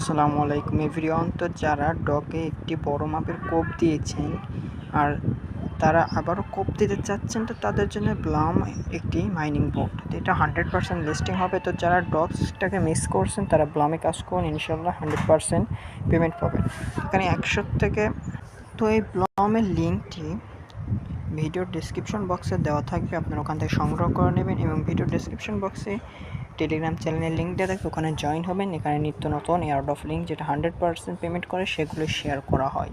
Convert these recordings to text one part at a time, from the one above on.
আসসালামু আলাইকুম এভরিওয়ান। তো যারা ডগে একটি বড় মাপের কোপ দিয়েছেন আর তারা আবারও কোপ দিতে চাচ্ছেন, তো তাদের জন্য ব্লাম একটি মাইনিং বোট। তো এটা 100% লিস্টিং হবে। তো যারা ডগসটাকে মিস করছেন তারা ব্লামে কাজ করুন, ইনশাল্লাহ 100% পেমেন্ট পাবেন। এখানে 100 থেকে। তো এই ব্লামের লিঙ্কটি ভিডিওর ডেসক্রিপশন বক্সে দেওয়া থাকবে, আপনারা ওখান থেকে সংগ্রহ করে নেবেন এবং ভিডিওর ডেসক্রিপশন বক্সে টেলিগ্রাম চ্যানেলের লিঙ্ক দেওয়া থাকবে, ওখানে জয়েন হবেন। এখানে নিত্য নতুন এয়ারড্রপ লিঙ্ক যেটা 100% পেমেন্ট করে সেগুলো শেয়ার করা হয়।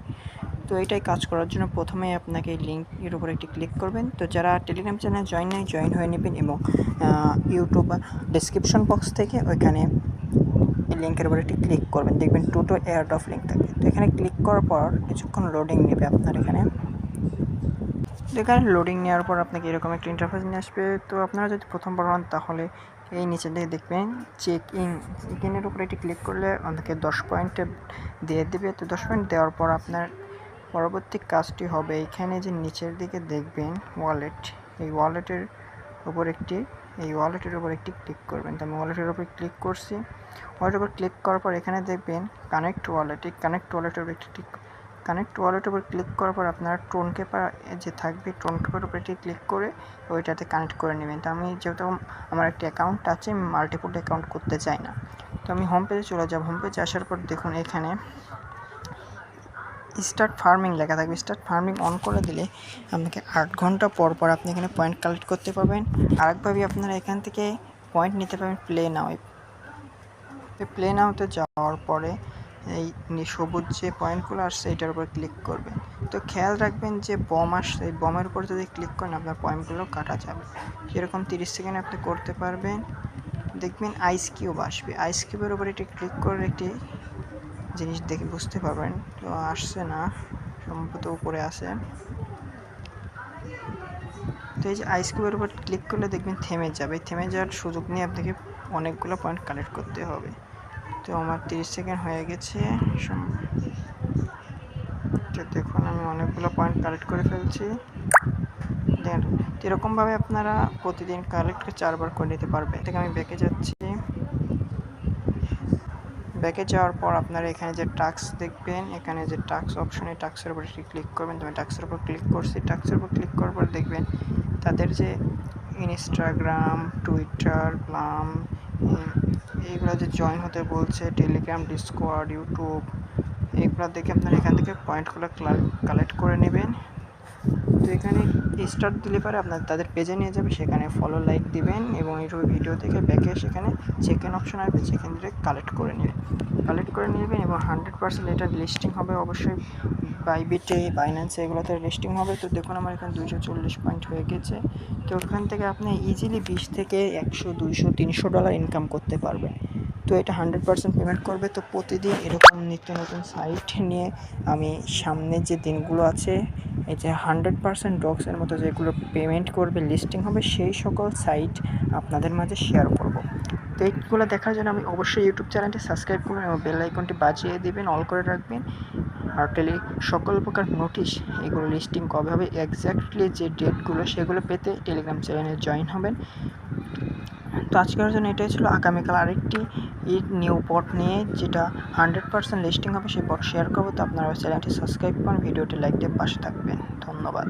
তো এটাই কাজ করার জন্য প্রথমেই আপনাকে এই লিঙ্কের উপর একটি ক্লিক করবেন। তো যারা টেলিগ্রাম চ্যানেল জয়েন হয়ে নেবেন এবং ইউটিউব ডেসক্রিপশন বক্স থেকে ওইখানে এই লিঙ্কের উপর একটি ক্লিক করবেন, দেখবেন টোটো এয়ারড্রপ লিঙ্ক থাকবে। তো এখানে ক্লিক করার পর কিছুক্ষণ লোডিং নেবে আপনার এখানে লোডিং নেওয়ার পর আপনাকে এরকম একটা ইন্টারফেস নিয়ে আসবে। তো আপনারা যদি প্রথমবার হন তাহলে এই নিচে দিকে দেখবেন চেক ইনের উপরে এটি ক্লিক করলে আপনাকে 10 পয়েন্ট দিয়ে দেবে। তো 10 পয়েন্ট দেওয়ার পর আপনার পরবর্তী কাজটি হবে, এখানে যে নিচের দিকে দেখবেন ওয়ালেট, এই ওয়ালেটের উপর একটি ক্লিক করবেন। তো আমি ওয়ালেটের উপর ক্লিক করছি। ওয়ালেটের উপর ক্লিক করার পর এখানে দেখবেন কানেক্ট ওয়ালেট, এই কানেক্ট ওয়ালেটের উপর ক্লিক করার পর আপনার টোন কেপার যে থাকবে, টোন কেপার উপর এটি ক্লিক করে ওইটাতে কানেক্ট করে নেবেন। তো আমি যেহেতু আমার একটি অ্যাকাউন্ট আছে, আমি মাল্টিপল অ্যাকাউন্ট করতে চাই না। তো আমি হোম পেজে চলে যাব। হোম পেজে আসার পর দেখুন এখানে স্টার্ট ফার্মিং লেখা থাকবে। স্টার্ট ফার্মিং অন করে দিলে আপনাকে 8 ঘন্টা পর আপনি এখানে পয়েন্ট কালেক্ট করতে পারবেন। আরেকভাবে আপনারা এখান থেকে পয়েন্ট নিতে পারবেন প্লে নাওতে যাওয়ার পরে এই সবুজ যে পয়েন্টগুলো আসছে এটার উপর ক্লিক করবেন। তো খেয়াল রাখবেন যে বম আসছে, এই বমের উপর যদি ক্লিক করেন আপনার পয়েন্টগুলো কাটা যাবে। সেরকম 30 সেকেন্ড আপনি করতে পারবেন। দেখবেন আইস কিউব আসবে, আইস কিউবের উপর এটি ক্লিক করে একটি জিনিস দেখে বুঝতে পারবেন। তো আসছে না, সম্ভবত উপরে আসে। তো এই যে আইস কিউবের উপর ক্লিক করলে দেখবেন থেমে যাবে। থেমে যাওয়ার সুযোগ নিয়ে আপনাকে অনেকগুলো পয়েন্ট কালেক্ট করতে হবে। তো আমার 30 সেকেন্ড হয়ে গেছে। দেখুন আমি অনেকগুলো পয়েন্ট কালেক্ট করে ফেলছি। দেখেন এরকমভাবে আপনারা প্রতিদিন কালেক্ট 4 বার করে নিতে পারবেন। থেকে আমি ব্যাকে যাচ্ছি। ব্যাকে যাওয়ার পর আপনারা এখানে যে টাস্ক দেখবেন, এখানে যে টাস্ক অপশন, এই টাস্কের উপর ক্লিক করবেন। তো আমি টাস্কের উপর ক্লিক করছি। টাস্কের উপর ক্লিক করার পর দেখবেন তাদের যে ইনস্টাগ্রাম, টুইটার, ব্লাম এইগুলো যে জয়েন হতে বলছে, টেলিগ্রাম, ডিসকর্ড, ইউটিউব, এইগুলো দেখে আপনারা এখান থেকে পয়েন্টগুলো কালেক্ট করে নেবেন। তো এখানে স্টার্ট দিলে পরে আপনার তাদের পেজে নিয়ে যাবে, সেখানে ফলো লাইক দিবেন এবং এইভাবে ভিডিও থেকে ব্যাকে সেখানে চেক ইন অপশন আসবে, সেখান থেকে কালেক্ট করে নেবেন এবং 100% এটা লিস্টিং হবে অবশ্যই। বাইবিটে, বাইন্যান্সে এগুলোতে লিস্টিং হবে। তো দেখুন আমার এখানে 240 পয়েন্ট হয়ে গেছে। তো ওখান থেকে আপনি ইজিলি 20 থেকে 100, 200, 300 ডলার ইনকাম করতে পারবেন। তো এটা 100% পেমেন্ট করবে। তো প্রতিদিন এরকম নিত্য নতুন সাইট নিয়ে আমি সামনে যে দিনগুলো আছে, এই যে 100% ডগসের মতো যেগুলো পেমেন্ট করবে, লিস্টিং হবে, সেই সকল সাইট আপনাদের মাঝে শেয়ার করব। তো এইগুলো দেখার জন্য আমি অবশ্যই ইউটিউব চ্যানেলটি সাবস্ক্রাইব করবেন এবং বেল আইকনটি বাজিয়ে দেবেন, অল করে রাখবেন। আর সকল প্রকার নোটিশ, এগুলো লিস্টিং কবে হবে, এক্স্যাক্টলি যে ডেটগুলো সেগুলো পেতে টেলিগ্রাম চ্যানেলে জয়েন হবেন। তো আজকের জন্য এটাই ছিল। আগামীকাল আরেকটি নিউ বট নিয়ে যেটা 100% লিস্টিং হবে সেই বট শেয়ার করবো। তো আপনারা চ্যানেলটি সাবস্ক্রাইব করুন, ভিডিওটি লাইক দিয়ে পাশে থাকবেন। ধন্যবাদ।